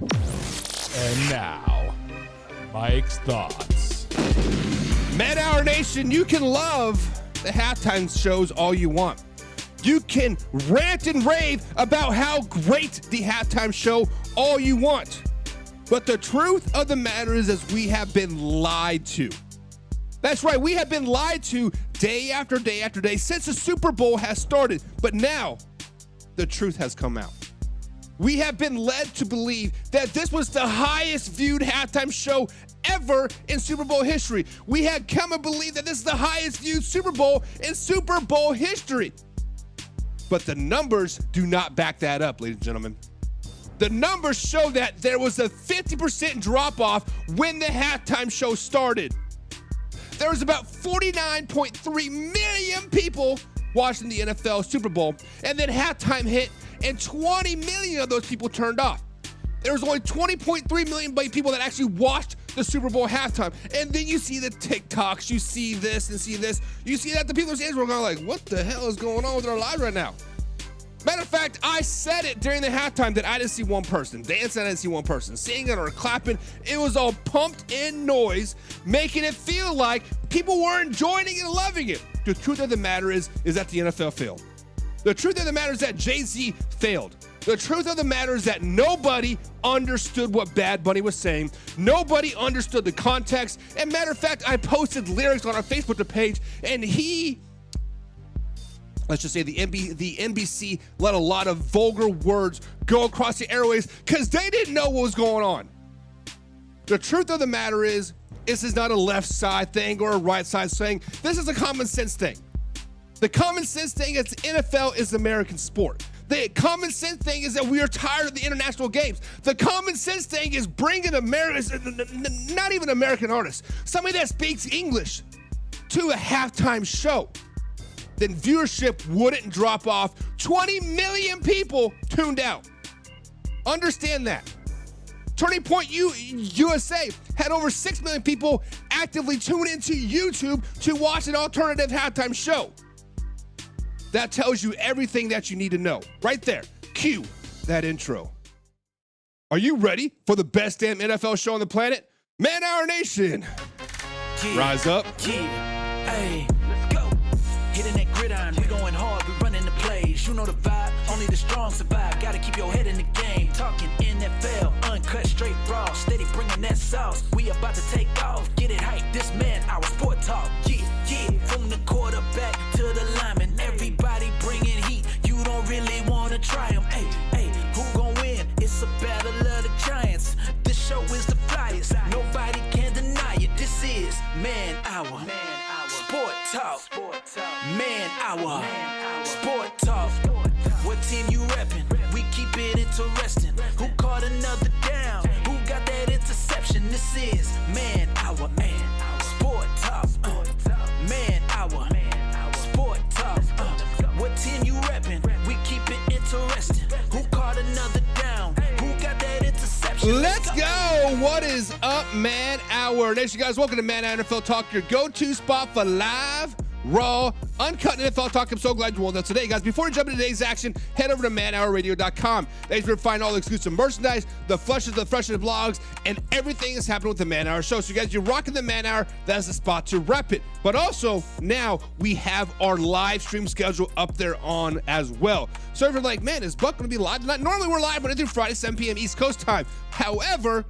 And now, Mike's thoughts. Man Hour Nation, you can love the halftime shows all you want. You can rant and rave about how great the halftime show all you want. But the truth of the matter is we have been lied to. That's right, we have been lied to day after day after day since the Super Bowl has started. But now, the truth has come out. We have been led to believe that this was the highest viewed halftime show ever in Super Bowl history. We had come to believe that this is the highest viewed Super Bowl in Super Bowl history. But the numbers do not back that up, ladies and gentlemen. The numbers show that there was a 50% drop-off when the halftime show started. There was about 49.3 million people watching the NFL Super Bowl, and then halftime hit, and 20 million of those people turned off. There was only 20.3 million people that actually watched the Super Bowl halftime. And then you see the TikToks, you see this and see this. You see that the people in Israel are going like, what the hell is going on with our lives right now? Matter of fact, I said it during the halftime that I didn't see one person dancing. I didn't see one person singing or clapping. It was all pumped in noise, making it feel like people were enjoying it and loving it. The truth of the matter is that the NFL failed. The truth of the matter is that Jay-Z failed. The truth of the matter is that nobody understood what Bad Bunny was saying. Nobody understood the context. And matter of fact, I posted lyrics on our Facebook page, and let's just say the NBC let a lot of vulgar words go across the airways because they didn't know what was going on. The truth of the matter is, this is not a left side thing or a right side thing. This is a common sense thing. The common sense thing is NFL is American sport. The common sense thing is that we are tired of the international games. The common sense thing is bringing not even American artists, somebody that speaks English to a halftime show. Then viewership wouldn't drop off. 20 million people tuned out. Understand that. Turning Point USA had over 6 million people actively tune into YouTube to watch an alternative halftime show. That tells you everything that you need to know. Right there. Cue that intro. Are you ready for the best damn NFL show on the planet? Man Hour Nation. Yeah. Rise up. Yeah. Hey, let's go. Hitting that gridiron, we going hard, we running the plays. You know the vibe, only the strong survive. Gotta keep your head in the game. Talking NFL, uncut, straight raw. Steady bringing that sauce. We about to take off. Get it hype, this man, our sport talk. Yeah, yeah. From the quarterback to the lineman, everybody bringing heat. You don't really want to try them. Hey, hey, who gon' win? It's a battle of the giants. This show is the flyest. Nobody can deny it. This is Man Hour. Sport Talk. Man Hour. Sport Talk. What team you reppin'? We keep it interesting. Who caught another down? Who got that interception? This is Man Hour. Sport Talk. Man Hour. Sport Talk. What team you reppin'? We keep it interesting. Who caught another down? Who got that interception? Let's go. What is up, Man Hour Nation? Guys, welcome to Man Hour NFL Talk, your go-to spot for live, raw, uncut NFL talk. I'm so glad you rolled up today, guys. Before we jump into today's action, head over to manhourradio.com. That's where you find all the exclusive merchandise, the freshest blogs, and everything that's happening with the Man Hour show. So, you guys, you're rocking the Man Hour. That's the spot to rep it. But also, now we have our live stream schedule up there on as well. So, if you're like, man, is Buck going to be live tonight? Normally, we're live Monday through Friday, 7 p.m. East Coast time. However,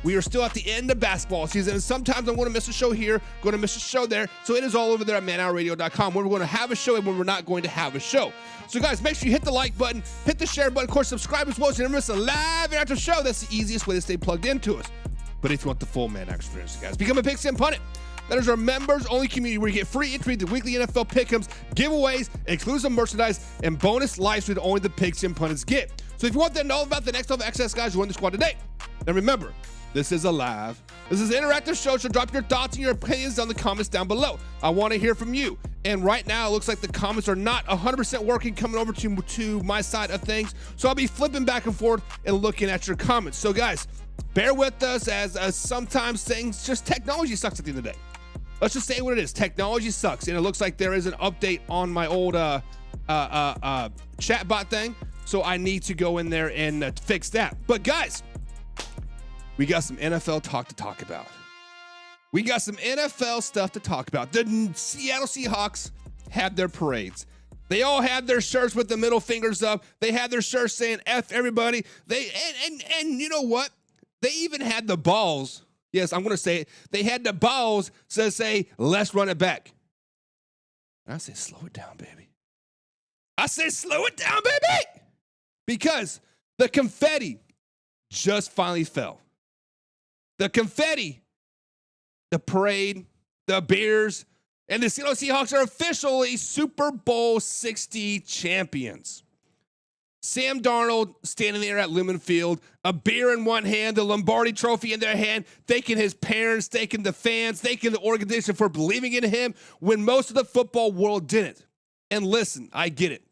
we are still at the end of basketball season, and sometimes I'm going to miss a show here, going to miss a show there. So it is all over there at manhourradio.com, where we're going to have a show and when we're not going to have a show. So guys, make sure you hit the like button, hit the share button, of course, subscribe as well, so you never miss a live interactive show. That's the easiest way to stay plugged into us. But if you want the full Man Hour experience, guys, become a Pick Sim Pundit. That is our members-only community where you get free entry to weekly NFL pick'ems, giveaways, exclusive merchandise, and bonus live stream that only the Pick Sim Pundits get. So if you want to know about the next level access, guys, join the squad today. And remember, this is an interactive show, so drop your thoughts and your opinions down in the comments down below. I want to hear from you. And right now, it looks like the comments are not 100% working coming over to my side of things. So I'll be flipping back and forth and looking at your comments. So guys, bear with us as sometimes things, just technology sucks at the end of the day. Let's just say what it is. Technology sucks. And it looks like there is an update on my old chatbot thing. So I need to go in there and fix that. But guys, we got some NFL talk to talk about. We got some NFL stuff to talk about. The Seattle Seahawks had their parades. They all had their shirts with the middle fingers up. They had their shirts saying F everybody. And you know what? They even had the balls. Yes, I'm going to say it. They had the balls to say, let's run it back. I say, slow it down, baby. I say, slow it down, baby. Because the confetti just finally fell. The confetti, the parade, the beers, and the Seattle Seahawks are officially Super Bowl 60 champions. Sam Darnold standing there at Lumen Field, a beer in one hand, the Lombardi trophy in their hand, thanking his parents, thanking the fans, thanking the organization for believing in him when most of the football world didn't. And listen, I get it.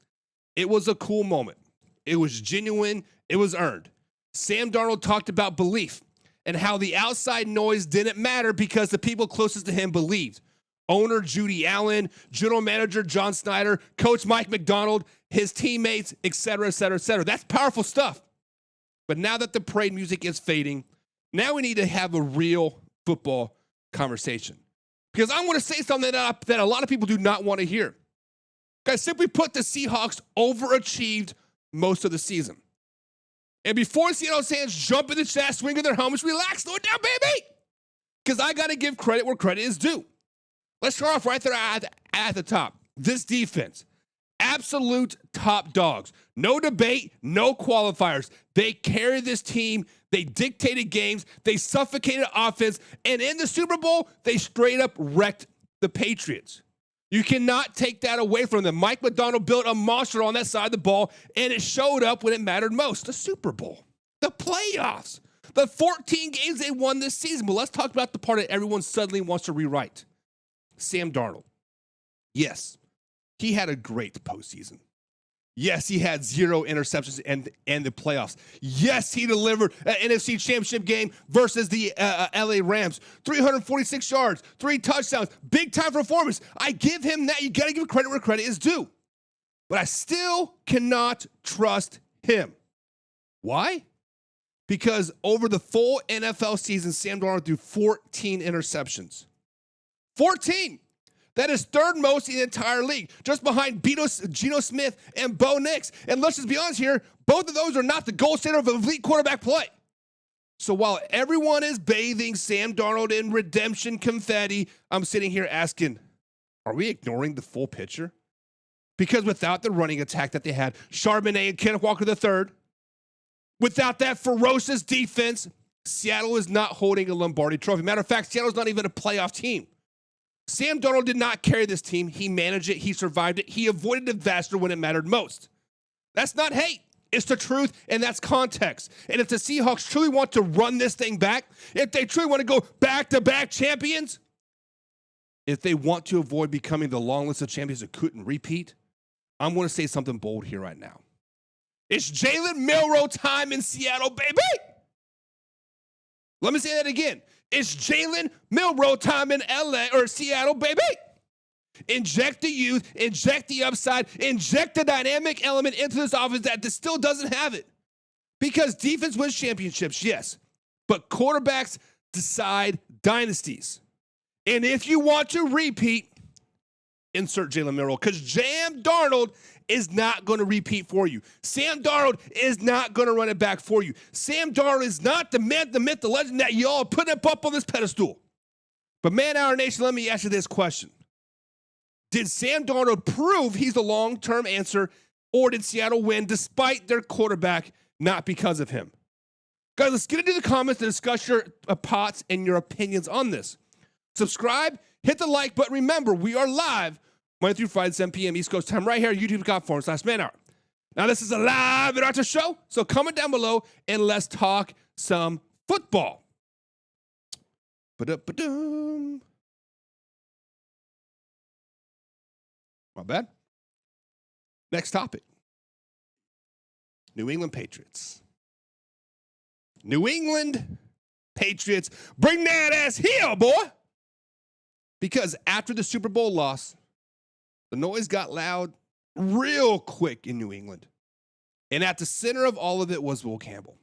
It was a cool moment. It was genuine. It was earned. Sam Darnold talked about belief and how the outside noise didn't matter because the people closest to him believed. Owner Judy Allen, general manager John Snyder, coach Mike McDonald, his teammates, et cetera, et cetera, et cetera. That's powerful stuff. But now that the parade music is fading, now we need to have a real football conversation. Because I want to say something that a lot of people do not want to hear. Guys, simply put, the Seahawks overachieved most of the season. And before Seattle fans jump in the chat, swinging their helmets, relax, slow it down, baby. Because I got to give credit where credit is due. Let's start off right there at the top. This defense, absolute top dogs. No debate, no qualifiers. They carried this team. They dictated games. They suffocated offense. And in the Super Bowl, they straight up wrecked the Patriots. You cannot take that away from them. Mike McDonald built a monster on that side of the ball, and it showed up when it mattered most. The Super Bowl, the playoffs, the 14 games they won this season. But let's talk about the part that everyone suddenly wants to rewrite. Sam Darnold. Yes, he had a great postseason. Yes, he had 0 interceptions and the playoffs. Yes, he delivered an NFC Championship game versus the LA Rams. 346 yards, 3 touchdowns, big time performance. I give him that. You got to give credit where credit is due. But I still cannot trust him. Why? Because over the full NFL season, Sam Darnold threw 14 interceptions. 14. That is third most in the entire league, just behind Geno Smith and Bo Nix. And let's just be honest here, both of those are not the gold standard of elite quarterback play. So while everyone is bathing Sam Darnold in redemption confetti, I'm sitting here asking, are we ignoring the full picture? Because without the running attack that they had, Charbonnet and Kenneth Walker III, without that ferocious defense, Seattle is not holding a Lombardi trophy. Matter of fact, Seattle's not even a playoff team. Sam Darnold did not carry this team. He managed it. He survived it. He avoided disaster when it mattered most. That's not hate. It's the truth, and that's context. And if the Seahawks truly want to run this thing back, if they truly want to go back-to-back champions, if they want to avoid becoming the long list of champions that couldn't repeat, I'm going to say something bold here right now. It's Jalen Milroe time in Seattle, baby. Let me say that again. It's Jalen Milroe time in LA or Seattle, baby. Inject the youth, inject the upside, inject the dynamic element into this offense that still doesn't have it. Because defense wins championships, yes, but quarterbacks decide dynasties. And if you want to repeat, insert Jalen Milroe, because Sam Darnold is not going to repeat for you. Sam Darnold is not going to run it back for you. Sam Darnold is not the man, the myth, the legend that y'all are putting up on this pedestal. But Man Hour Nation, let me ask you this question. Did Sam Darnold prove he's the long-term answer, or did Seattle win despite their quarterback, not because of him? Guys, let's get into the comments to discuss your pots and your opinions on this. Subscribe, hit the like button. Remember, we are live Monday through Friday, 7 p.m. East Coast time, right here at youtube.com/Man Hour. Now, this is a live interactive show, so comment down below and let's talk some football. Ba-da-ba-dum. My bad. Next topic. New England Patriots. New England Patriots. Bring that ass here, boy. Because after the Super Bowl loss, the noise got loud real quick in New England. And at the center of all of it was Will Campbell.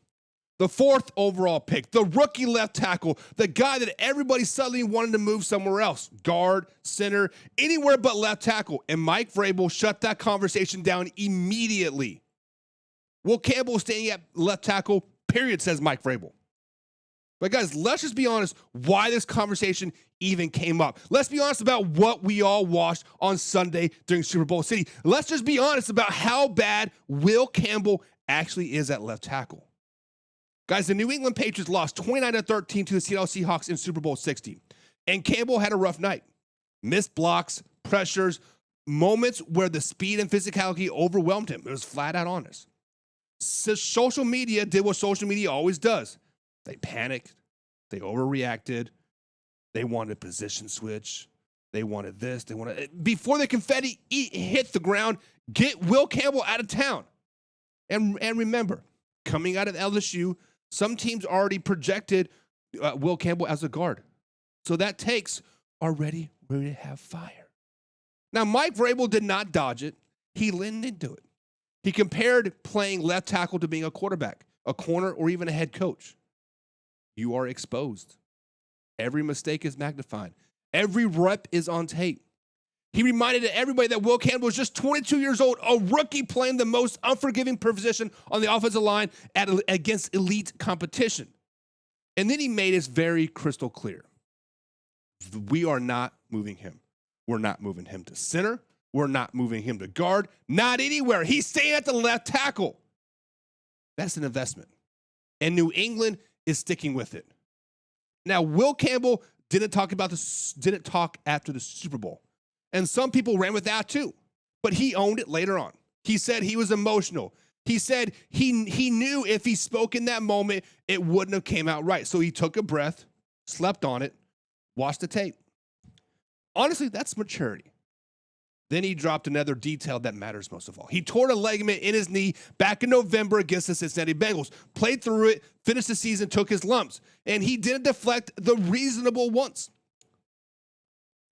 The 4th overall pick, the rookie left tackle, the guy that everybody suddenly wanted to move somewhere else, guard, center, anywhere but left tackle. And Mike Vrabel shut that conversation down immediately. Will Campbell staying at left tackle, period, says Mike Vrabel. But guys, let's just be honest why this conversation even came up. Let's be honest about what we all watched on Sunday during Super Bowl City. Let's just be honest about how bad Will Campbell actually is at left tackle. Guys, the New England Patriots lost 29-13 to the Seattle Seahawks in Super Bowl 60. And Campbell had a rough night. Missed blocks, pressures, moments where the speed and physicality overwhelmed him. It was flat out honest. So social media did what social media always does. They panicked. They overreacted. They wanted position switch. They wanted this. They wanted, before the confetti hit the ground, get Will Campbell out of town. And remember, coming out of LSU, some teams already projected Will Campbell as a guard. So that takes already ready to have fire. Now, Mike Vrabel did not dodge it. He leaned into it. He compared playing left tackle to being a quarterback, a corner, or even a head coach. You are exposed. Every mistake is magnified. Every rep is on tape. He reminded everybody that Will Campbell was just 22 years old, a rookie playing the most unforgiving position on the offensive line against elite competition. And then he made it very crystal clear. We are not moving him. We're not moving him to center. We're not moving him to guard. Not anywhere. He's staying at the left tackle. That's an investment. And New England is sticking with it. Now, Will Campbell didn't talk after the Super Bowl. And some people ran with that too. But he owned it later on. He said he was emotional. He said he knew if he spoke in that moment, it wouldn't have came out right. So he took a breath, slept on it, watched the tape. Honestly, that's maturity. Then he dropped another detail that matters most of all. He tore a ligament in his knee back in November against the Cincinnati Bengals, played through it, finished the season, took his lumps, and he didn't deflect the reasonable ones.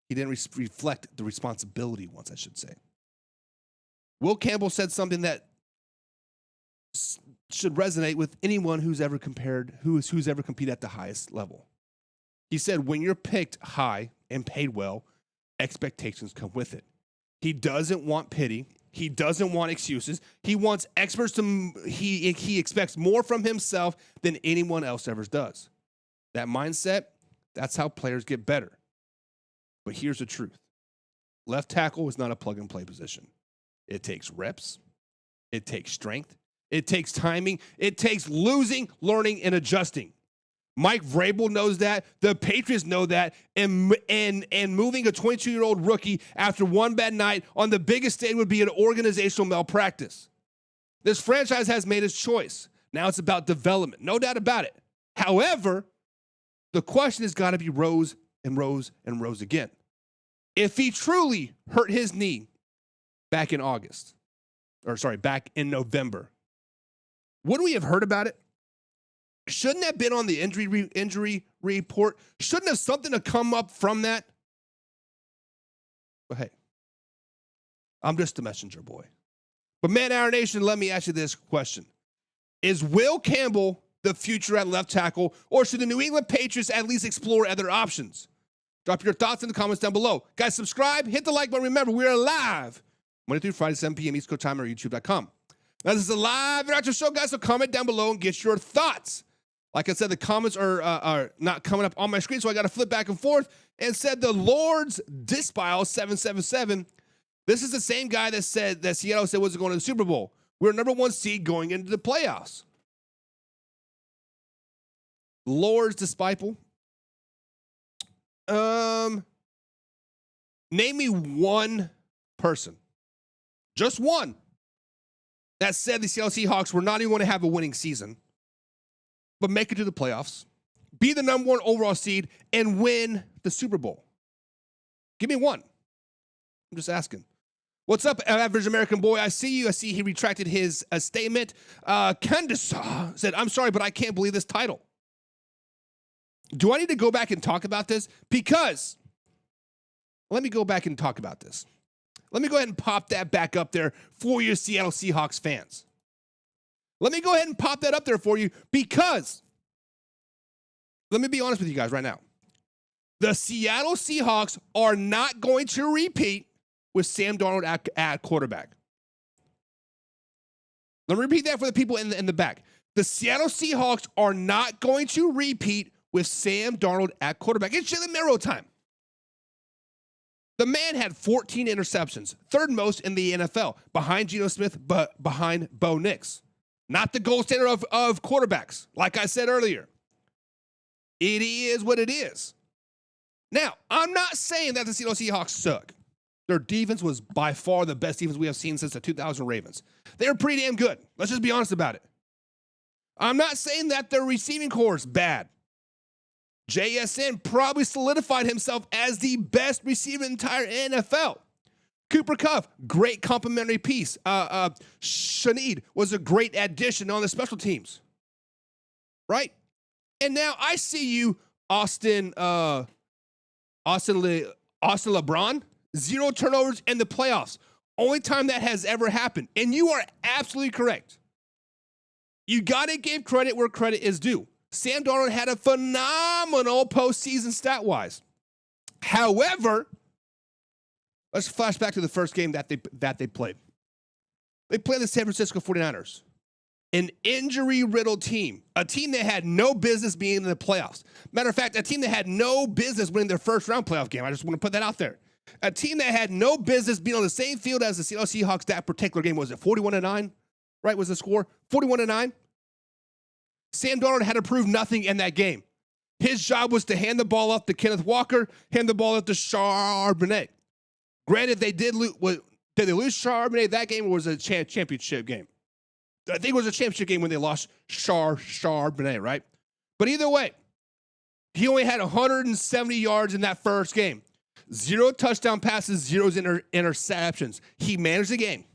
He didn't reflect the responsibility ones, I should say. Will Campbell said something that should resonate with anyone who's ever competed at the highest level. He said, when you're picked high and paid well, expectations come with it. He doesn't want pity. He doesn't want excuses. He wants experts to, he expects more from himself than anyone else ever does. That mindset, that's how players get better. But here's the truth. Left tackle is not a plug-and-play position. It takes reps. It takes strength. It takes timing. It takes losing, learning, and adjusting. Mike Vrabel knows that. The Patriots know that. And moving a 22-year-old rookie after one bad night on the biggest stage would be an organizational malpractice. This franchise has made its choice. Now it's about development. No doubt about it. However, the question has got to be rows and rows and rows again. If he truly hurt his knee back in November, wouldn't we have heard about it? Shouldn't have been on the injury report? Shouldn't have something have come up from that? But hey, I'm just a messenger boy. But man, our nation, let me ask you this question. Is Will Campbell the future at left tackle, or should the New England Patriots at least explore other options? Drop your thoughts in the comments down below. Guys, subscribe, hit the like button. Remember, we're live Monday through Friday, 7 p.m. East Coast time, or youtube.com. Now, this is a live interactive show, guys, so comment down below and get your thoughts. Like I said, the comments are not coming up on my screen, so I got to flip back and forth. And said the Lord's Dispile 777. This is the same guy that said that Seattle said wasn't going to the Super Bowl. We're number 1 seed going into the playoffs. Lord's Disciple. Name me one person, just one, that said the Seattle Seahawks were not even going to have a winning season, but make it to the playoffs, be the number 1 overall seed, and win the Super Bowl. Give me one. I'm just asking. What's up, Average American Boy? I see you. I see he retracted his statement. Candace said, I'm sorry, but I can't believe this title. Do I need to go back and talk about this? Because, let me go back and talk about this. Let me go ahead and pop that back up there for your Seattle Seahawks fans. Let me go ahead and pop that up there for you because, let me be honest with you guys right now. The Seattle Seahawks are not going to repeat with Sam Darnold at quarterback. Let me repeat that for the people in the back. The Seattle Seahawks are not going to repeat with Sam Darnold at quarterback. It's Jalen Milroe time. The man had 14 interceptions, third most in the NFL, behind Geno Smith, but behind Bo Nix. Not the gold standard of quarterbacks, like I said earlier. It is what it is. Now, I'm not saying that the Seattle Seahawks suck. Their defense was by far the best defense we have seen since the 2000 Ravens. They were pretty damn good. Let's just be honest about it. I'm not saying that their receiving core is bad. JSN probably solidified himself as the best receiver in the entire NFL. Cooper Kupp, great complimentary piece. Shaneed was a great addition on the special teams. Right? And now I see you, Austin LeBron, 0 turnovers in the playoffs. Only time that has ever happened. And you are absolutely correct. You got to give credit where credit is due. Sam Darnold had a phenomenal postseason stat-wise. However, let's flash back to the first game that they played. They played the San Francisco 49ers, an injury-riddled team, a team that had no business being in the playoffs. Matter of fact, a team that had no business winning their first-round playoff game. I just want to put that out there. A team that had no business being on the same field as the Seattle Seahawks that particular game. Was it 41-9? Right, was the score? 41-9? Sam Darnold had to prove nothing in that game. His job was to hand the ball off to Kenneth Walker, hand the ball off to Charbonnet. Granted, they did lose. Did they lose Charbonnet that game, or was it a championship game? I think it was a championship game when they lost Charbonnet, right? But either way, he only had 170 yards in that first game. 0 touchdown passes, 0 interceptions. He managed the game.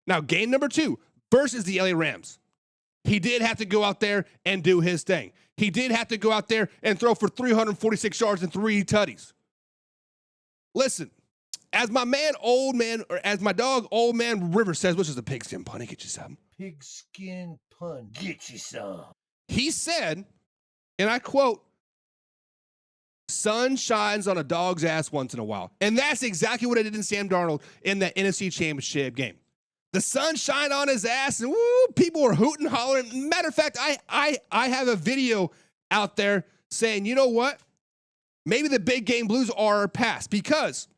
Now, game number 2 versus the LA Rams. He did have to go out there and do his thing. He did have to go out there and throw for 346 yards and 3 tutties. Listen, as my dog, Old Man River says, which is a pigskin pun, get you some. Pigskin pun, get you some. He said, and I quote, "Sun shines on a dog's ass once in a while." And that's exactly what I did in Sam Darnold in that NFC Championship game. The sun shined on his ass, and woo, people were hooting, hollering. Matter of fact, I have a video out there saying, you know what? Maybe the big game blues are past, because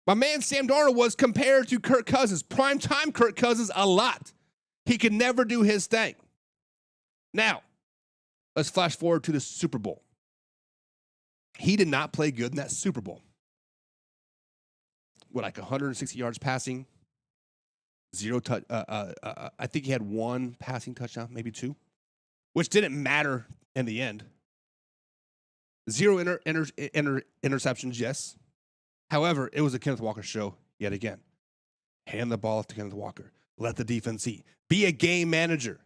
my man Sam Darnold was compared to Kirk Cousins, primetime Kirk Cousins, a lot. He could never do his thing. Now, let's flash forward to the Super Bowl. He did not play good in that Super Bowl. What, like 160 yards passing? 0 touch. I think he had 1 passing touchdown, maybe 2, which didn't matter in the end. 0 interceptions, yes. However, it was a Kenneth Walker show yet again. Hand the ball off to Kenneth Walker. Let the defense eat. Be a game manager.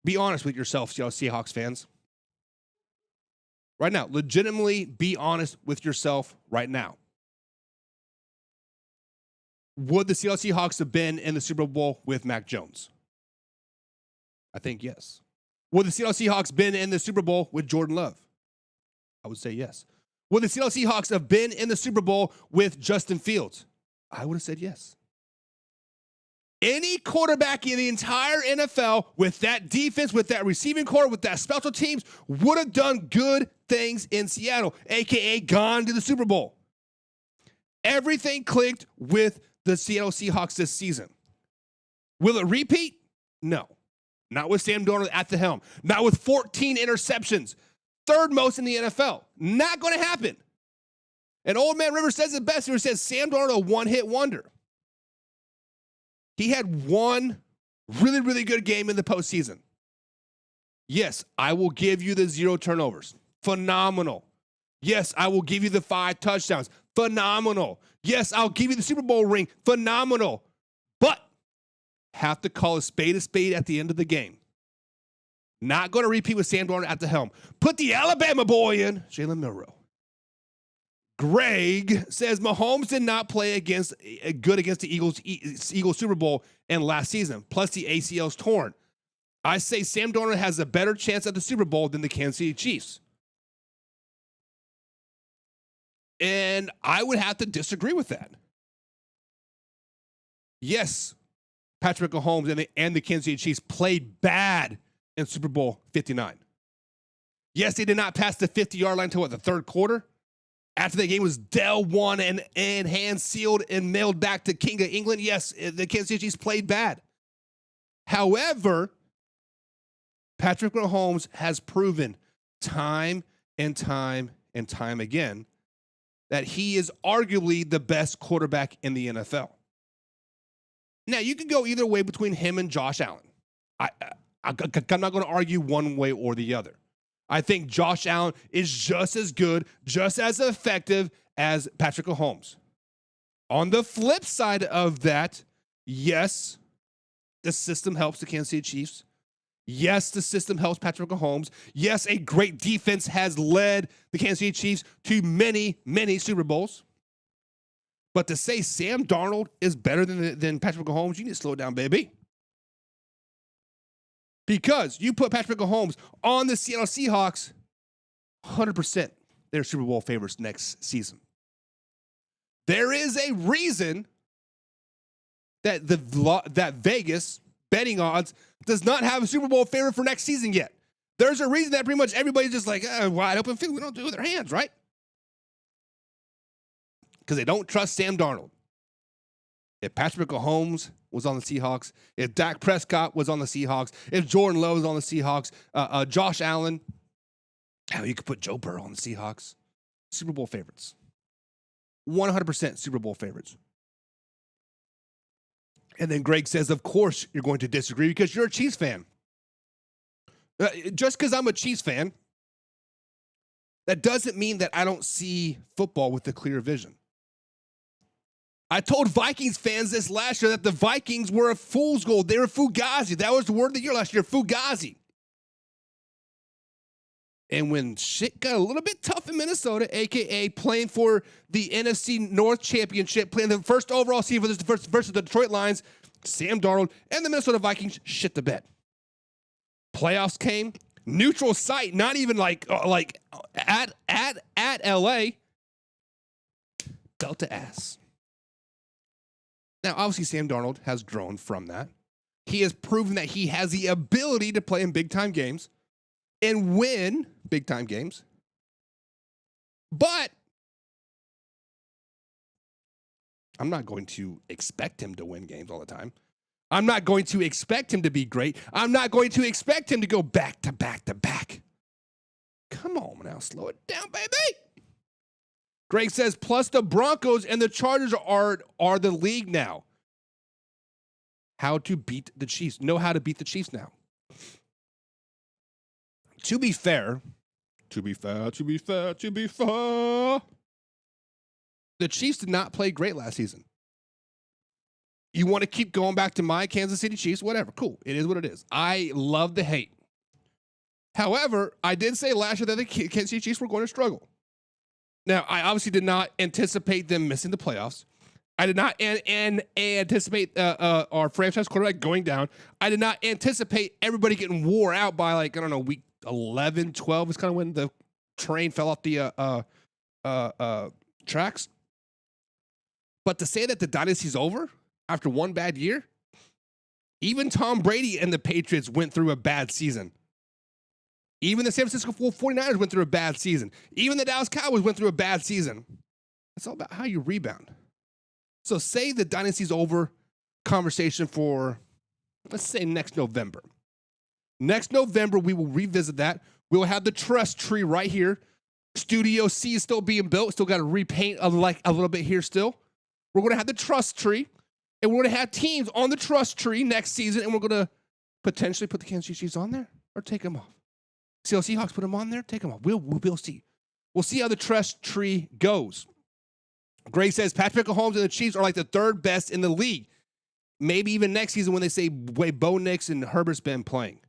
Be honest with yourself, Seahawks fans. Right now, legitimately be honest with yourself right now. Would the Seattle Seahawks have been in the Super Bowl with Mac Jones? I think yes. Would the Seattle Seahawks been in the Super Bowl with Jordan Love? I would say yes. Would the Seattle Seahawks have been in the Super Bowl with Justin Fields? I would have said yes. Any quarterback in the entire NFL with that defense, with that receiving core, with that special teams would have done good things in Seattle, a.k.a. gone to the Super Bowl. Everything clicked with the Seattle Seahawks this season. Will it repeat? No. Not with Sam Darnold at the helm. Not with 14 interceptions. Third most in the NFL. Not going to happen. And Old Man River says it best. He says Sam Darnold a one-hit wonder. He had 1 really, really good game in the postseason. Yes, I will give you the 0 turnovers. Phenomenal. Yes, I will give you the 5 touchdowns. Phenomenal. Yes, I'll give you the Super Bowl ring. Phenomenal. But have to call a spade at the end of the game. Not going to repeat with Sam Darnold at the helm. Put the Alabama boy in, Jalen Milroe. Greg says Mahomes did not play good against the Eagles Super Bowl and last season. Plus the ACL's torn. I say Sam Darnold has a better chance at the Super Bowl than the Kansas City Chiefs. And I would have to disagree with that. Yes, Patrick Mahomes and the Kansas City Chiefs played bad in Super Bowl 59. Yes, they did not pass the 50-yard line until the third quarter. After the game was Dell won and hand sealed and mailed back to King of England. Yes, the Kansas City Chiefs played bad. However, Patrick Mahomes has proven time and time and time again that he is arguably the best quarterback in the NFL. Now, you can go either way between him and Josh Allen. I'm not going to argue one way or the other. I think Josh Allen is just as good, just as effective as Patrick Mahomes. On the flip side of that, yes, the system helps the Kansas City Chiefs. Yes, the system helps Patrick Mahomes. Yes, a great defense has led the Kansas City Chiefs to many, many Super Bowls. But to say Sam Darnold is better than Patrick Mahomes, you need to slow it down, baby. Because you put Patrick Mahomes on the Seattle Seahawks, 100% they're Super Bowl favorites next season. There is a reason that that Vegas betting odds does not have a Super Bowl favorite for next season yet. There's a reason that pretty much everybody's just like, wide open field. We don't do it with their hands, right? Because they don't trust Sam Darnold. If Patrick Mahomes was on the Seahawks, if Dak Prescott was on the Seahawks, if Jordan Love was on the Seahawks, Josh Allen, hell, you could put Joe Burrow on the Seahawks. Super Bowl favorites. 100% Super Bowl favorites. And then Greg says, of course you're going to disagree because you're a Chiefs fan. Just because I'm a Chiefs fan, that doesn't mean that I don't see football with a clear vision. I told Vikings fans this last year that the Vikings were a fool's gold. They were fugazi. That was the word of the year last year, fugazi. And when shit got a little bit tough in Minnesota, a.k.a. playing for the NFC North Championship, playing the first overall seed versus the Detroit Lions, Sam Darnold and the Minnesota Vikings shit the bed. Playoffs came, neutral site, not even like at LA. Delta ass. Now, obviously, Sam Darnold has grown from that. He has proven that he has the ability to play in big-time games and win big-time games. But I'm not going to expect him to win games all the time. I'm not going to expect him to be great. I'm not going to expect him to go back to back to back. Come on now, slow it down, baby. Greg says, plus the Broncos and the Chargers are the league now. How to beat the Chiefs. Know how to beat the Chiefs now. To be fair, the Chiefs did not play great last season. You want to keep going back to my Kansas City Chiefs? Whatever, cool. It is what it is. I love the hate. However, I did say last year that the Kansas City Chiefs were going to struggle. Now, I obviously did not anticipate them missing the playoffs. I did not anticipate our franchise quarterback going down. I did not anticipate everybody getting wore out by, like, I don't know, week 11, 12 is kind of when the train fell off the tracks. But to say that the dynasty's over after one bad year, even Tom Brady and the Patriots went through a bad season. Even the San Francisco 49ers went through a bad season. Even the Dallas Cowboys went through a bad season. It's all about how you rebound. So say the dynasty's over conversation for, let's say, next November. Next November, we will revisit that. We will have the trust tree right here. Studio C is still being built. Still got to repaint a little bit here still. We're going to have the trust tree. And we're going to have teams on the trust tree next season. And we're going to potentially put the Kansas City Chiefs on there or take them off. Seahawks put them on there, take them off. We'll see. We'll see how the trust tree goes. Gray says Patrick Mahomes and the Chiefs are like the third best in the league. Maybe even next season when they say way Bo Nix and Herbert's been playing.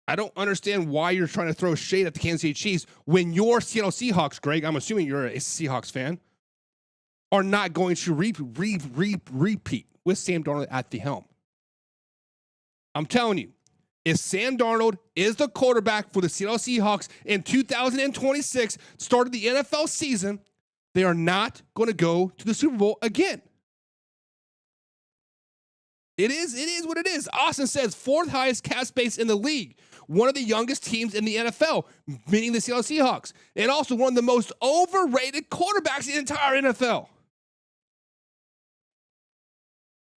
I don't understand why you're trying to throw shade at the Kansas City Chiefs when your Seattle Seahawks, Greg, I'm assuming you're a Seahawks fan, are not going to repeat with Sam Darnold at the helm. I'm telling you, if Sam Darnold is the quarterback for the Seattle Seahawks in 2026, start of the NFL season, they are not going to go to the Super Bowl again. It is what it is. Austin says, 4th highest cap space in the league. One of the youngest teams in the NFL, meaning the Seattle Seahawks. And also one of the most overrated quarterbacks in the entire NFL.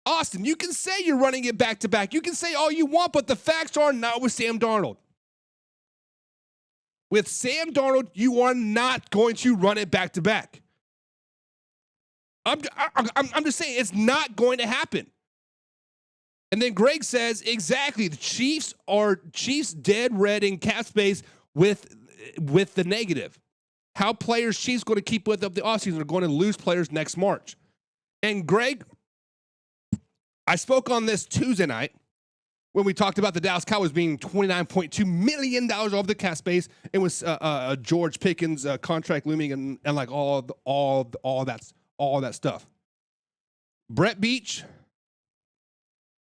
Austin, you can say you're running it back-to-back. You can say all you want, but the facts are not with Sam Darnold. With Sam Darnold, you are not going to run it back-to-back. I'm just saying it's not going to happen. And then Greg says, exactly, the Chiefs dead red in cap space with the negative. How players Chiefs going to keep with up the offseason are going to lose players next March. And Greg, I spoke on this Tuesday night when we talked about the Dallas Cowboys being $29.2 million over the cap space. It was George Pickens contract looming and like all that stuff. Brett Beach,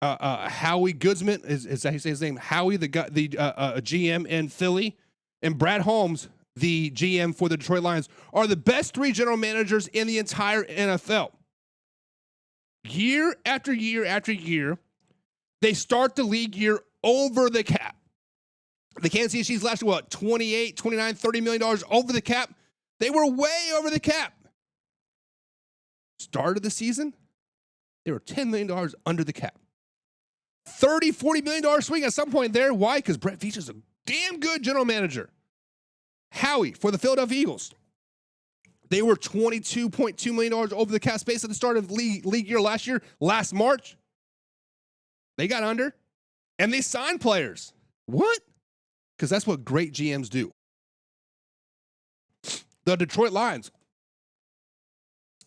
Howie Goodsman is that how you say his name? Howie, the GM in Philly, and Brad Holmes, the GM for the Detroit Lions, are the best 3 general managers in the entire NFL. Year after year after year, they start the league year over the cap. The Kansas City Chiefs last year, 28, 29, $30 million over the cap. They were way over the cap. Start of the season, they were $10 million under the cap. $30, $40 million swing at some point there. Why? Because Brett Veach is a damn good general manager. Howie for the Philadelphia Eagles. They were $22.2 million over the cap space at the start of league year last March. They got under, and they signed players. What? Because that's what great GMs do. The Detroit Lions,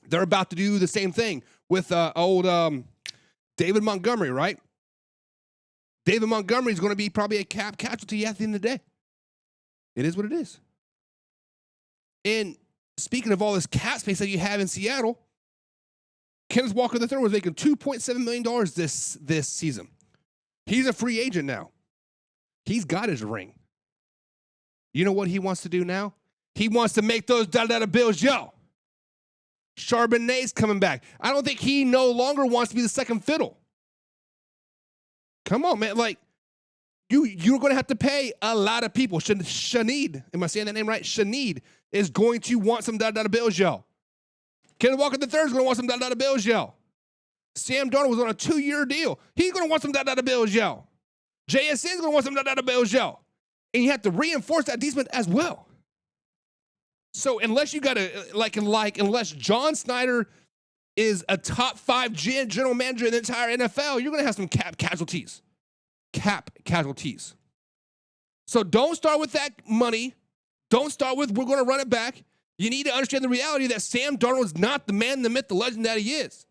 they're about to do the same thing with old David Montgomery, right? David Montgomery is going to be probably a cap casualty at the end of the day. It is what it is. And speaking of all this cap space that you have in Seattle, Kenneth Walker III was making $2.7 million this season. He's a free agent now. He's got his ring. You know what he wants to do now? He wants to make those dollar bills, yo. Charbonnet's coming back. I don't think he no longer wants to be the second fiddle. Come on, man. Like, you're going to have to pay a lot of people. Shaneed, am I saying that name right? Shaneed is going to want some dollar bills, yo. Kenneth Walker III is going to want some dollar bills, yo. Sam Darnold was on a 2-year deal. He's going to want some dollar bills, yo. JSN is going to want some dollar bills, yo. And you have to reinforce that defense as well. So unless you got to, unless John Snyder is a top 5 general manager in the entire NFL, you're going to have some cap casualties. Cap casualties. So don't start with that money. Don't start with, we're going to run it back. You need to understand the reality that Sam Darnold is not the man, the myth, the legend that he is.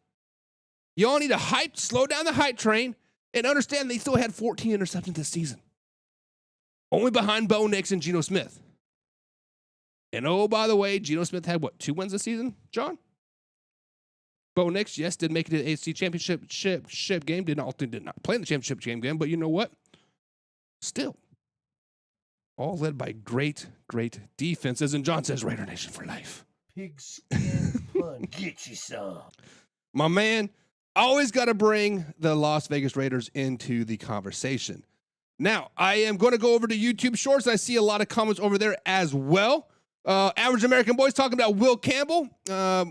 You all need to slow down the hype train and understand they still had 14 interceptions this season. Only behind Bo Nix and Geno Smith. And oh, by the way, Geno Smith had 2 wins this season, John? Bo Nix, yes, did make it to the AFC Championship game. Did not play in the championship game, but you know what? Still, all led by great defenses. And John says, Raider Nation for life. Pigskin pun. Get you some. My man, always got to bring the Las Vegas Raiders into the conversation. Now, I am going to go over to YouTube Shorts. I see a lot of comments over there as well. Average American Boys talking about Will Campbell.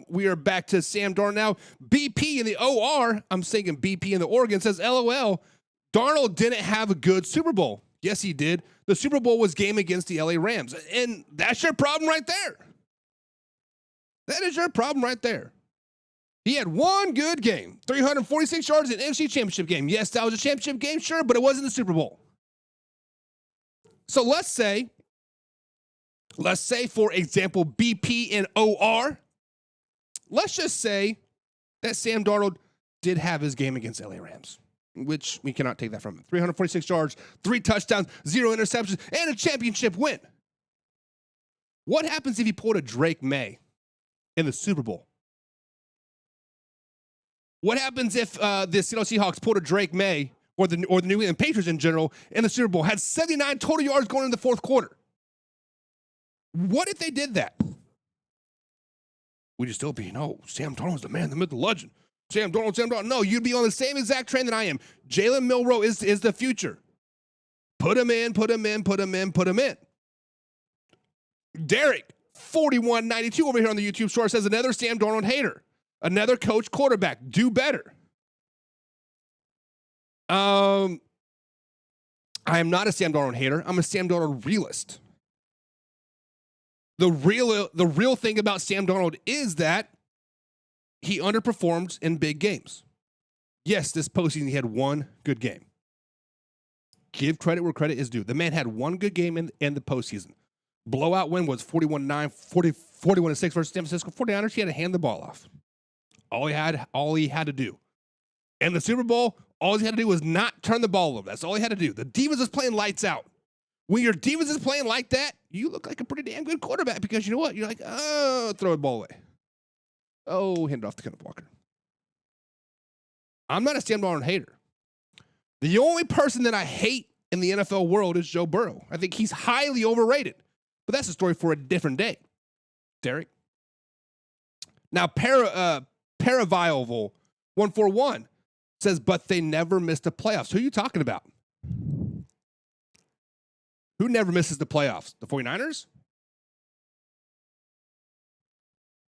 We are back to Sam Darnold now. BP in the OR, I'm saying BP in the Oregon, says, LOL, Darnold didn't have a good Super Bowl. Yes, he did. The Super Bowl was game against the LA Rams. And that's your problem right there. That is your problem right there. He had one good game, 346 yards in NFC Championship game. Yes, that was a championship game, sure, but it wasn't the Super Bowl. So let's say, for example, BP and OR, let's just say that Sam Darnold did have his game against LA Rams. which we cannot take that from him. 346 yards, 3 touchdowns, 0 interceptions, and a championship win. What happens if he pulled a Drake May in the Super Bowl? What happens if the Seattle Seahawks pulled a Drake May or the New England Patriots in general in the Super Bowl, had 79 total yards going into the fourth quarter? What if they did that? Would you still be, no, Sam Darnold's the man, the myth, the legend. Sam Darnold. No, you'd be on the same exact train that I am. Jalen Milroe is the future. Put him in. Derek, 4192 over here on the YouTube store says another Sam Darnold hater. Another coach quarterback. Do better. I am not a Sam Darnold hater. I'm a Sam Darnold realist. The real thing about Sam Darnold is that he underperforms in big games. Yes, this postseason he had one good game. Give credit where credit is due. The man had one good game in the postseason. Blowout win was 41-9, 41-6 versus San Francisco 49ers. He had to hand the ball off. All he had to do. And the Super Bowl, all he had to do was not turn the ball over. That's all he had to do. The defense is playing lights out. When your defense is playing like that, you look like a pretty damn good quarterback because you know what? You're like, oh, throw the ball away. Oh, hand it off to Kenneth Walker. I'm not a Sam Darnold hater. The only person that I hate in the NFL world is Joe Burrow. I think he's highly overrated. But that's a story for a different day. Derek. Now, Paravival 141 says, but they never missed the playoffs. Who are you talking about? Who never misses the playoffs? The 49ers?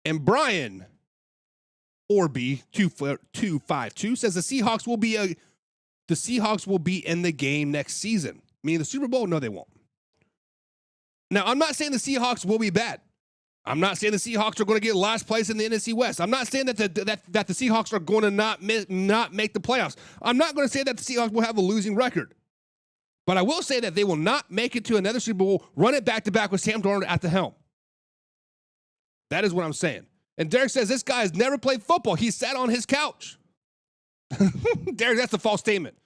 And Brian Orby 252 says the Seahawks will be in the game next season. Meaning the Super Bowl? No, they won't. Now, I'm not saying the Seahawks will be bad. I'm not saying the Seahawks are going to get last place in the NFC West. I'm not saying that the Seahawks are going to not make the playoffs. I'm not going to say that the Seahawks will have a losing record. But I will say that they will not make it to another Super Bowl, run it back-to-back with Sam Darnold at the helm. That is what I'm saying. And Derek says this guy has never played football. He sat on his couch. Derek, that's a false statement.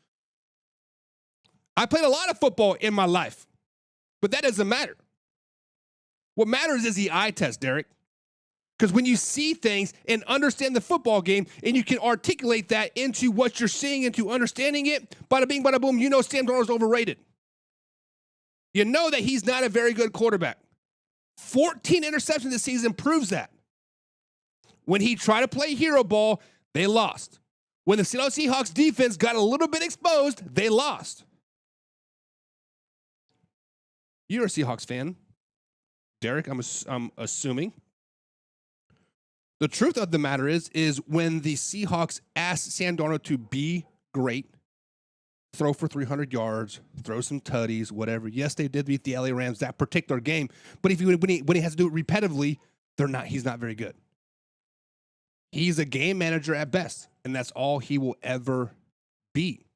I played a lot of football in my life, but that doesn't matter. What matters is the eye test, Derek. Because when you see things and understand the football game and you can articulate that into what you're seeing, into understanding it, bada bing, bada boom, you know Sam Darnold's overrated. You know that he's not a very good quarterback. 14 interceptions this season proves that. When he tried to play hero ball, they lost. When the Seattle Seahawks defense got a little bit exposed, they lost. You're a Seahawks fan, Derek, I'm assuming. The truth of the matter is when the Seahawks asked Sam Darnold to be great, throw for 300 yards, throw some tutties, whatever. Yes, they did beat the LA Rams that particular game, but when he has to do it repetitively, he's not very good. He's a game manager at best, and that's all he will ever be.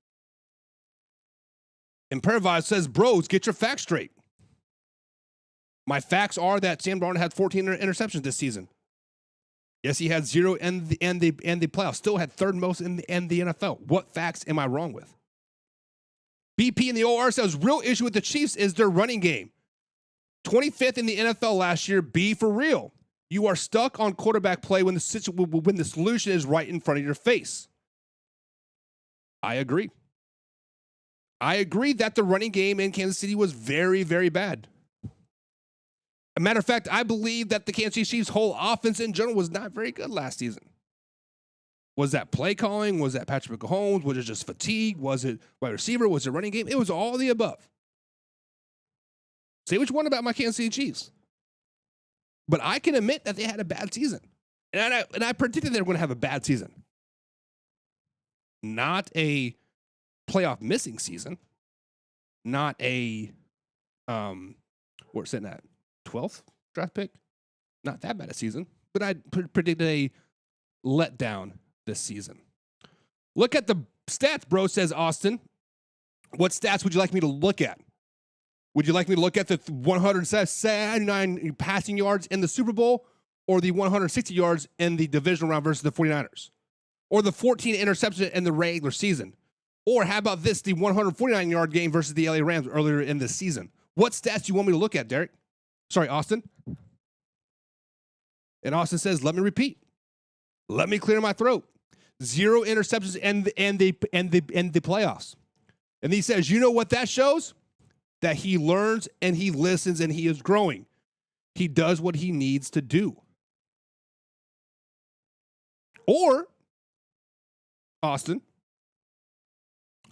And Pervaz says, bros, get your facts straight. My facts are that Sam Darnold had 14 interceptions this season. Yes, he had 0 in the playoffs. Still had third most in the NFL. What facts am I wrong with? BP in the OR says, real issue with the Chiefs is their running game. 25th in the NFL last year. Be for real. You are stuck on quarterback play when the solution is right in front of your face. I agree. I agree that the running game in Kansas City was very, very bad. A matter of fact, I believe that the Kansas City Chiefs' whole offense in general was not very good last season. Was that play calling? Was that Patrick Mahomes? Was it just fatigue? Was it wide receiver? Was it running game? It was all of the above. Say what you want about my Kansas City Chiefs. But I can admit that they had a bad season. And I predicted they were going to have a bad season. Not a playoff missing season. Not a, we're sitting at 12th draft pick. Not that bad a season. But I predicted a letdown this season. Look at the stats, bro, says Austin. What stats would you like me to look at? Would you like me to look at the 179 passing yards in the Super Bowl or the 160 yards in the divisional round versus the 49ers? Or the 14 interceptions in the regular season? Or how about this, the 149-yard game versus the LA Rams earlier in the season? What stats do you want me to look at, Derek? Sorry, Austin. And Austin says, let me repeat. Let me clear my throat. 0 interceptions and the playoffs. And he says, you know what that shows? That he learns and he listens and he is growing. He does what he needs to do. Or, Austin,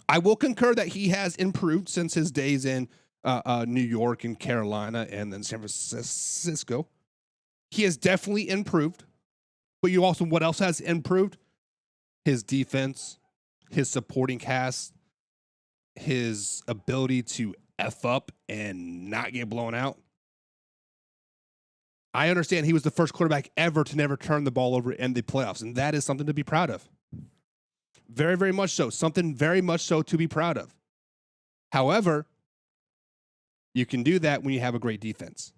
I will concur that he has improved since his days in New York and Carolina and then San Francisco. He has definitely improved. But you also, what else has improved? His defense, his supporting cast, his ability to F up and not get blown out. I understand he was the first quarterback ever to never turn the ball over in the playoffs, and that is something to be proud of. Very, very much so. Something very much so to be proud of. However, you can do that when you have a great defense.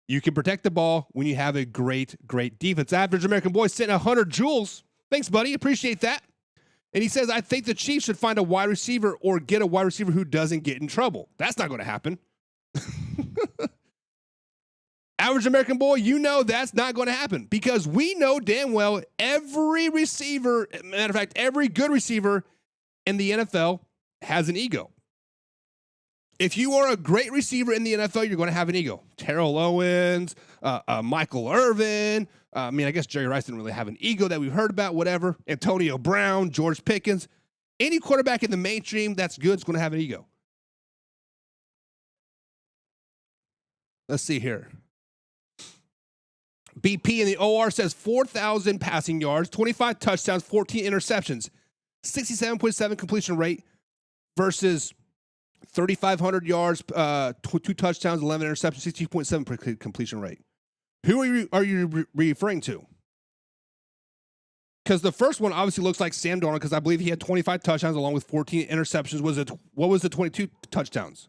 You can protect the ball when you have a great, great defense. Average American Boy sent 100 joules. Thanks, buddy. Appreciate that. And he says, I think the Chiefs should find a wide receiver or get a wide receiver who doesn't get in trouble. That's not going to happen. Average American Boy, you know that's not going to happen because we know damn well every receiver, matter of fact, every good receiver in the NFL has an ego. If you are a great receiver in the NFL, you're going to have an ego. Terrell Owens, Michael Irvin. I guess Jerry Rice didn't really have an ego that we've heard about, whatever. Antonio Brown, George Pickens. Any quarterback in the mainstream that's good is going to have an ego. Let's see here. BP in the OR says 4,000 passing yards, 25 touchdowns, 14 interceptions, 67.7 completion rate versus 3,500 yards, 2 touchdowns, 11 interceptions, 60.7 completion rate. Who are you referring to? Because the first one obviously looks like Sam Darnold because I believe he had 25 touchdowns along with 14 interceptions. What was the 22 touchdowns?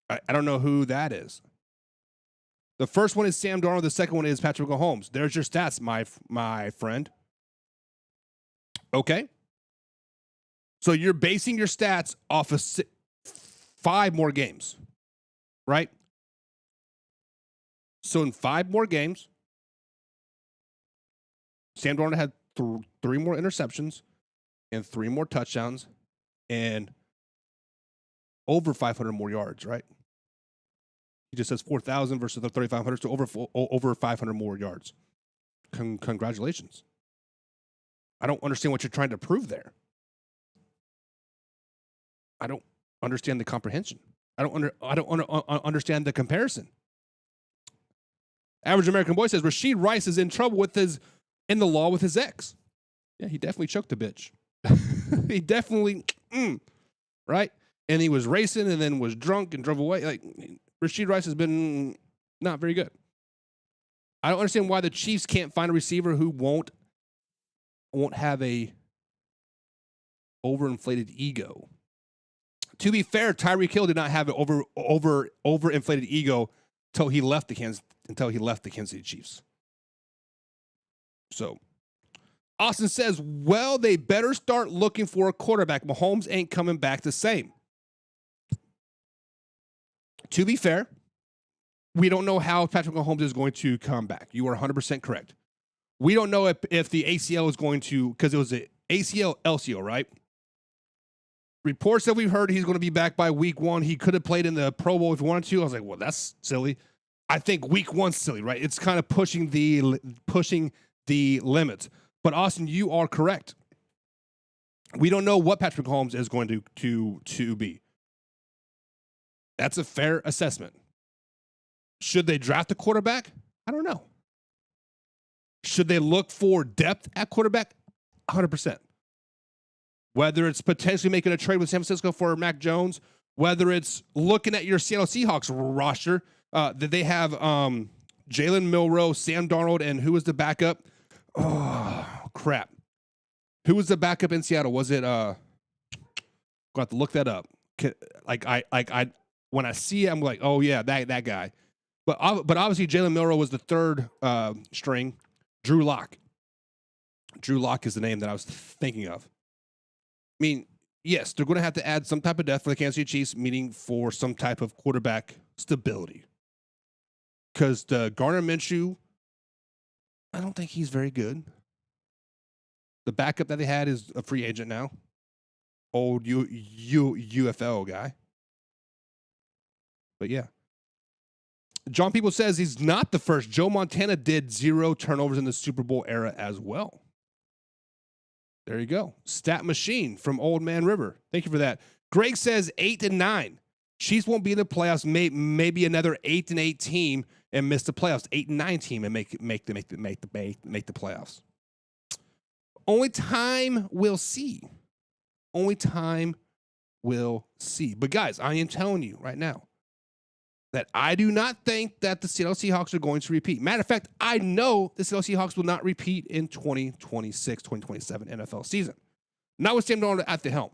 I don't know who that is. The first one is Sam Darnold. The second one is Patrick Mahomes. There's your stats, my friend. Okay. So you're basing your stats off of 5 more games, right? So in 5 more games, Sam Darnold had 3 more interceptions and 3 more touchdowns and over 500 more yards, right? He just says 4,000 versus the 3,500, so over 500 more yards. Congratulations. I don't understand what you're trying to prove there. I don't understand the comprehension. I don't understand the comparison. Average American Boy says Rashid Rice is in trouble in the law with his ex. Yeah, he definitely choked a bitch. He definitely, right? And he was racing and then was drunk and drove away. Like, Rashid Rice has been not very good. I don't understand why the Chiefs can't find a receiver who won't have a overinflated ego. To be fair, Tyreek Hill did not have an overinflated ego until he left the Kansas City Chiefs. So, Austin says, well, they better start looking for a quarterback. Mahomes ain't coming back the same. To be fair, we don't know how Patrick Mahomes is going to come back. You are 100% correct. We don't know if the ACL is going to, because it was an ACL, LCL, right? Reports that we've heard he's going to be back by week 1. He could have played in the Pro Bowl if he wanted to. I was like, well, that's silly. I think week 1's silly, right? It's kind of pushing the limits. But Austin, you are correct. We don't know what Patrick Mahomes is going to be. That's a fair assessment. Should they draft a quarterback? I don't know. Should they look for depth at quarterback? 100%. Whether it's potentially making a trade with San Francisco for Mac Jones, whether it's looking at your Seattle Seahawks roster, that they have Jalen Milroe, Sam Darnold, and who was the backup? Oh, crap. Who was the backup in Seattle? Was it Got to look that up. I when I see it, I'm like, oh yeah, that guy. But obviously Jalen Milroe was the third string. Drew Lock. Drew Lock is the name that I was thinking of. I mean, yes, they're going to have to add some type of depth for the Kansas City Chiefs, meaning for some type of quarterback stability. Because the Gardner Minshew, I don't think he's very good. The backup that they had is a free agent now. Old UFL guy. But yeah. John People says he's not the first. Joe Montana did 0 turnovers in the Super Bowl era as well. There you go. Stat Machine from Old Man River. Thank you for that. Greg says 8-9. Chiefs won't be in the playoffs. Maybe another 8-8 team and miss the playoffs. 8-9 team and make the playoffs. Only time will see. Only time will see. But guys, I am telling you right now that I do not think that the Seattle Seahawks are going to repeat. Matter of fact, I know the Seattle Seahawks will not repeat in 2026, 2027 NFL season. Not with Sam Darnold at the helm.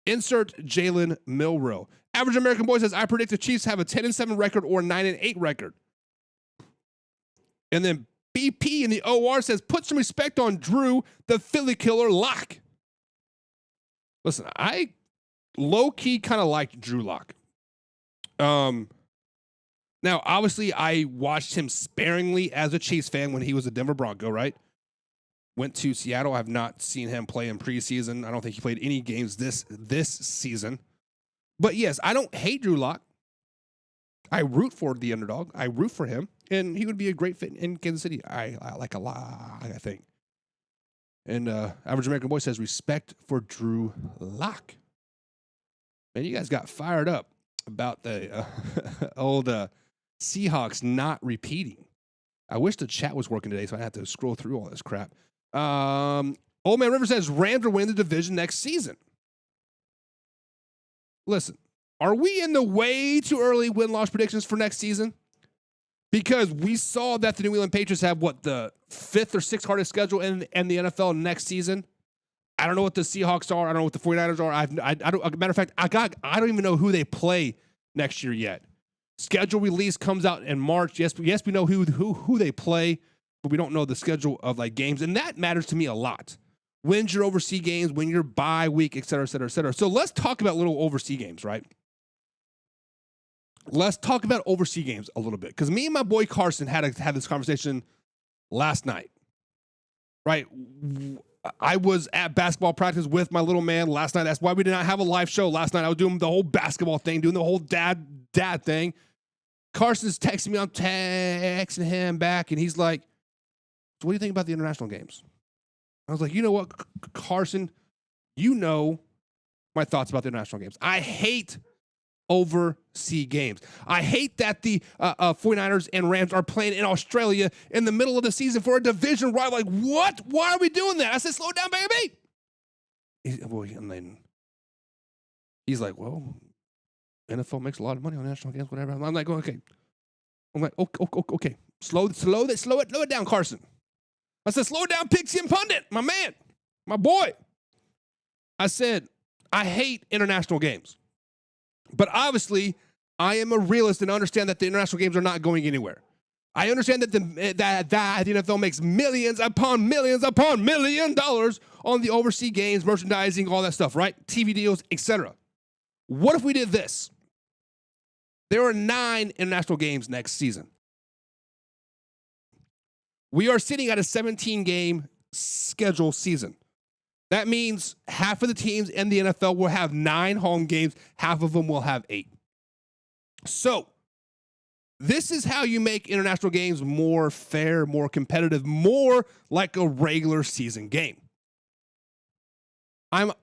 Insert Jalen Milroe. Average American Boy says, I predict the Chiefs have a 10-7 record or 9-8 record. And then BP in the OR says, put some respect on Drew, the Philly killer lock. Listen, I low-key kind of liked Drew Lock. Now, obviously, I watched him sparingly as a Chiefs fan when he was a Denver Bronco, right? Went to Seattle. I've not seen him play in preseason. I don't think he played any games this season. But yes, I don't hate Drew Lock. I root for the underdog. I root for him, and he would be a great fit in Kansas City. I like a lot, I think. And Average American Boy says, respect for Drew Lock. Man, you guys got fired up about the old Seahawks not repeating. I wish the chat was working today, so I had to scroll through all this crap. Old Man River says, Rams will win the division next season. Listen, are we in the way too early win-loss predictions for next season? Because we saw that the New England Patriots have, the 5th or 6th hardest schedule in the NFL next season. I don't know what the Seahawks are. I don't know what the 49ers are. I don't. Matter of fact, I don't even know who they play next year yet. Schedule release comes out in March. Yes, we know who they play, but we don't know the schedule of games, and that matters to me a lot. When's your overseas games? When your bye week, et cetera, et cetera, et cetera. So let's talk about little overseas games, right? Let's talk about overseas games a little bit, because me and my boy Carson had this conversation last night, right? I was at basketball practice with my little man last night. That's why we did not have a live show last night. I was doing the whole basketball thing, doing the whole dad thing. Carson's texting me. I'm texting him back, and he's like, so what do you think about the international games? I was like, you know what, Carson, you know my thoughts about the international games. I hate overseas games. I hate that the 49ers and Rams are playing in Australia in the middle of the season for a division rival. Like, what? Why are we doing that? I said, slow down, baby. He's like, well, NFL makes a lot of money on national games, whatever. I'm like, okay. Okay. Slow it down, Carson. I said, slow down, Pixie and Pundit, my man, my boy. I said, I hate international games. But obviously, I am a realist and understand that the international games are not going anywhere. I understand that the NFL makes millions upon millions upon $1 million on the overseas games, merchandising, all that stuff, right? TV deals, etc. What if we did this? There are 9 international games next season. We are sitting at a 17-game schedule season. That means half of the teams in the NFL will have 9 home games. Half of them will have 8. So this is how you make international games more fair, more competitive, more like a regular season game. I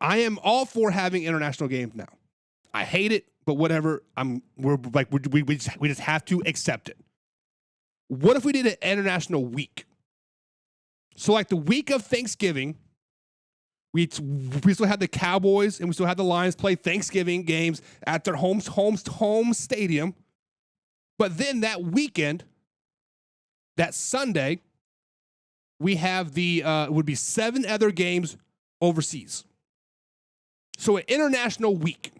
am all for having international games now. I hate it, but whatever. We just have to accept it. What if we did an international week? So like the week of Thanksgiving, we still had the Cowboys and we still had the Lions play Thanksgiving games at their home stadium. But then that weekend, that Sunday, we have it would be 7 other games overseas. So an international week.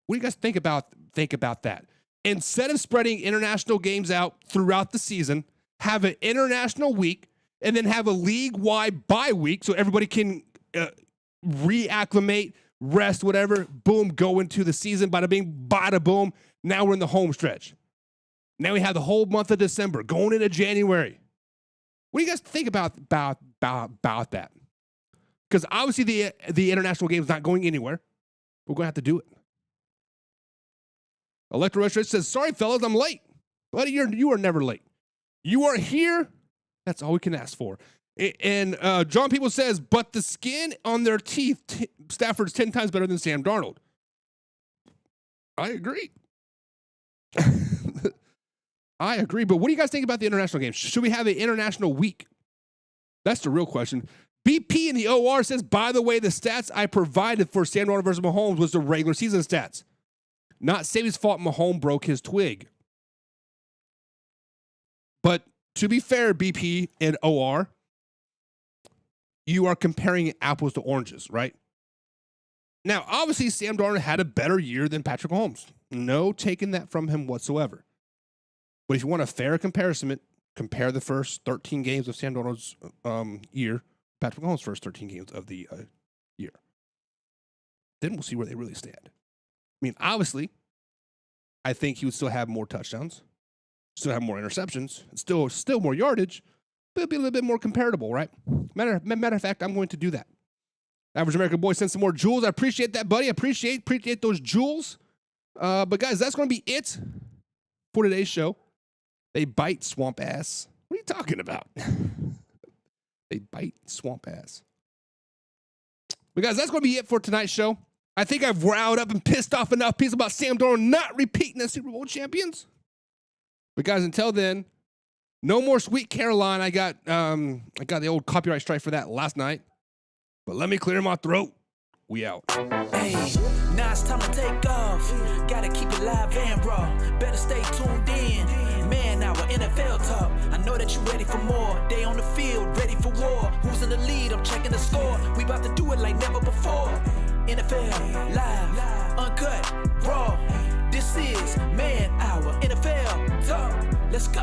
What do you guys think about that? Instead of spreading international games out throughout the season, have an international week, and then have a league-wide bye week so everybody can reacclimate, rest, whatever. Boom, go into the season. Bada bing, bada boom. Now we're in the home stretch. Now we have the whole month of December going into January. What do you guys think about that? Because obviously the international game is not going anywhere. We're going to have to do it. Electro Rich says, sorry, fellas, I'm late. Buddy, you are never late. You are here. That's all we can ask for. And John People says, but the skin on their teeth, Stafford's 10 times better than Sam Darnold. I agree. I agree. But what do you guys think about the international game? Should we have an international week? That's the real question. BP in the OR says, by the way, the stats I provided for Sam Darnold versus Mahomes was the regular season stats. Not Saban's fault Mahomes broke his twig. But to be fair, BP and OR, you are comparing apples to oranges, right? Now, obviously, Sam Darnold had a better year than Patrick Mahomes. No taking that from him whatsoever. But if you want a fair comparison, compare the first 13 games of Sam Darnold's year, Patrick Mahomes' first 13 games of the year. Then we'll see where they really stand. I mean, obviously, I think he would still have more touchdowns, still have more interceptions, still more yardage, but it'll be a little bit more comparable, right? Matter of fact, I'm going to do that. Average American Boy sent some more jewels. I appreciate that, buddy. I appreciate those jewels. But guys, that's going to be it for today's show. They bite, swamp ass. What are you talking about? They bite, swamp ass. But guys, that's going to be it for tonight's show. I think I've riled up and pissed off enough people about Sam Darnold not repeating as Super Bowl champions. But guys, until then, no more Sweet Caroline. I got the old copyright strike for that last night. But let me clear my throat. We out. Hey, now it's time to take off. Gotta keep it live and raw. Better stay tuned in. Man, our NFL talk. I know that you're ready for more. They on the field, ready for war. Who's in the lead? I'm checking the score. We about to do it like never before. NFL live, uncut, raw. This is Man Hour NFL Talk. Let's go.